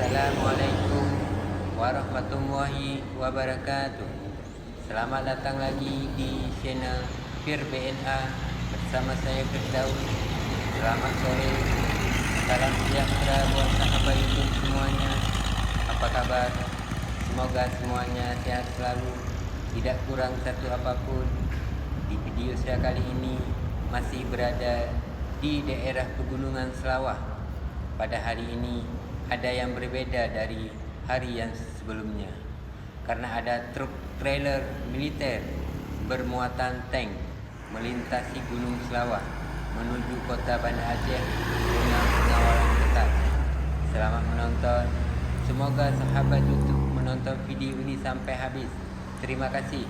Assalamualaikum warahmatullahi wabarakatuh. Selamat datang lagi di channel Fir BNA bersama saya Firdaus. Selamat sore, salam sejahtera buat sahabat YouTube semuanya. Apa kabar? Semoga semuanya sehat selalu, tidak kurang satu apapun. Di video saya kali ini masih berada di daerah Pegunungan Selawah. Pada hari ini ada yang berbeda dari hari yang sebelumnya, karena ada truk trailer militer bermuatan tank melintasi Gunung Selawah menuju kota Banda Aceh dengan pengawalan ketat. Selamat menonton. Semoga sahabat YouTube menonton video ini sampai habis. Terima kasih.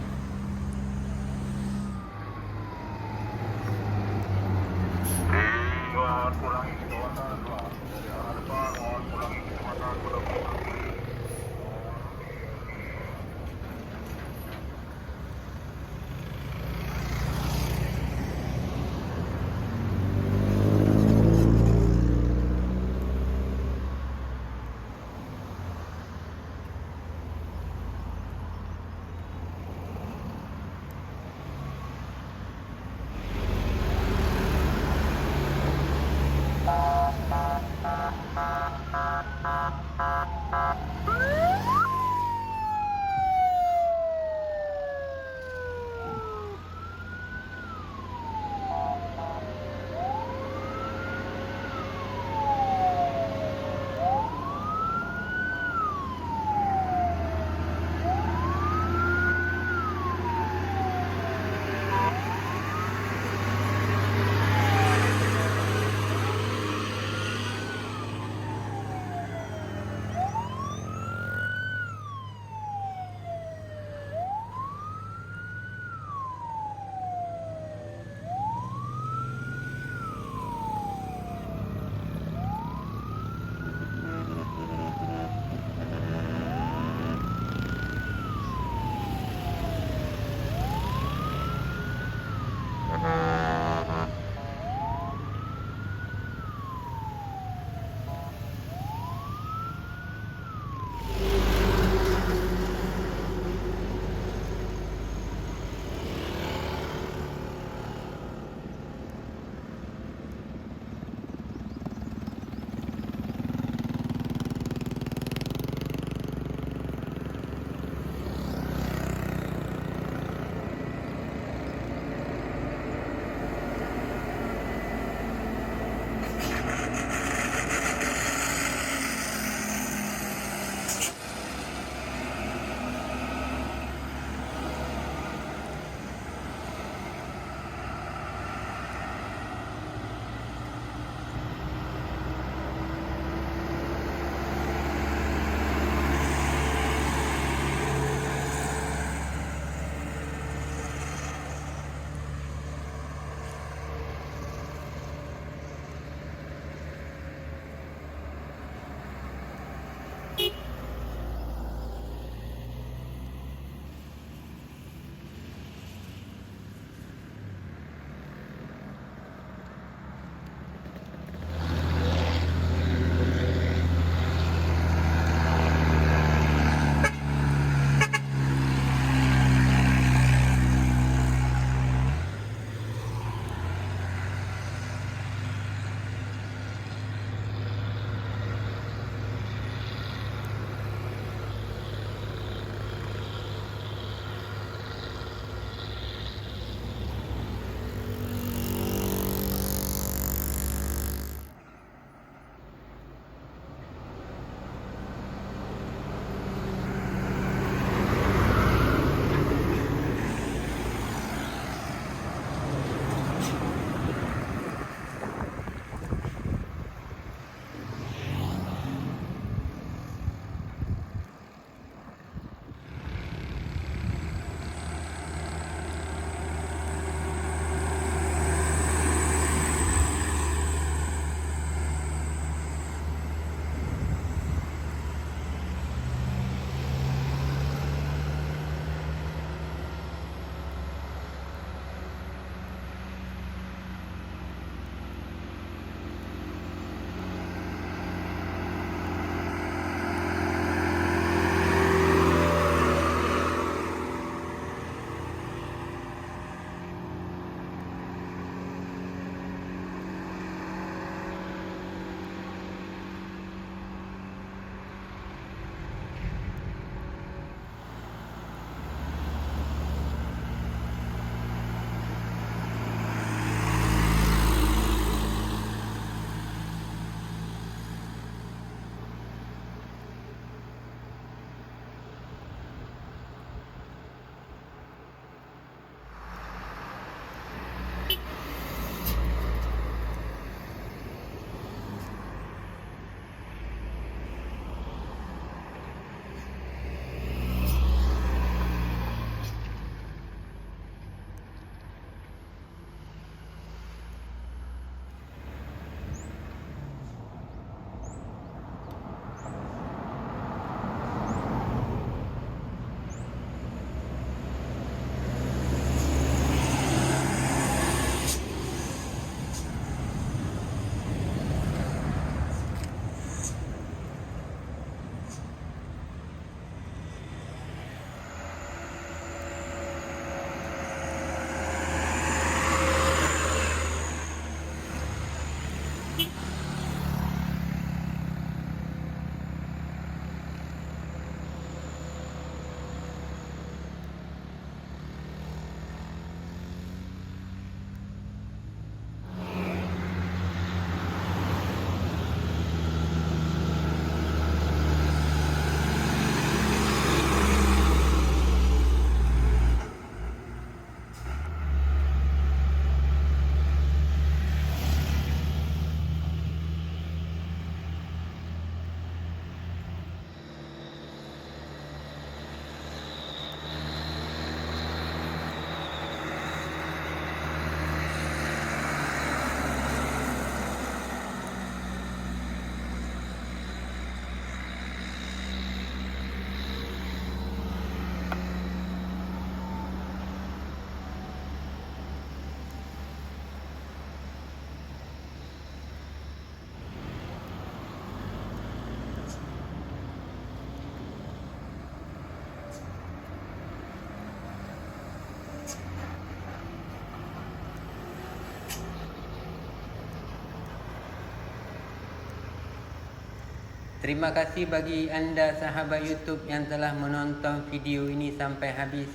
Terima kasih bagi anda sahabat YouTube yang telah menonton video ini sampai habis.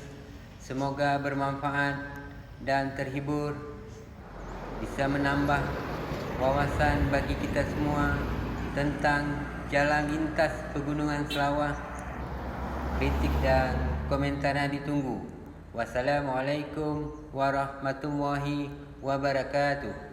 Semoga bermanfaat dan terhibur, bisa menambah wawasan bagi kita semua tentang jalan lintas pegunungan Selawah. Kritik dan komentarnya ditunggu. Wassalamualaikum warahmatullahi wabarakatuh.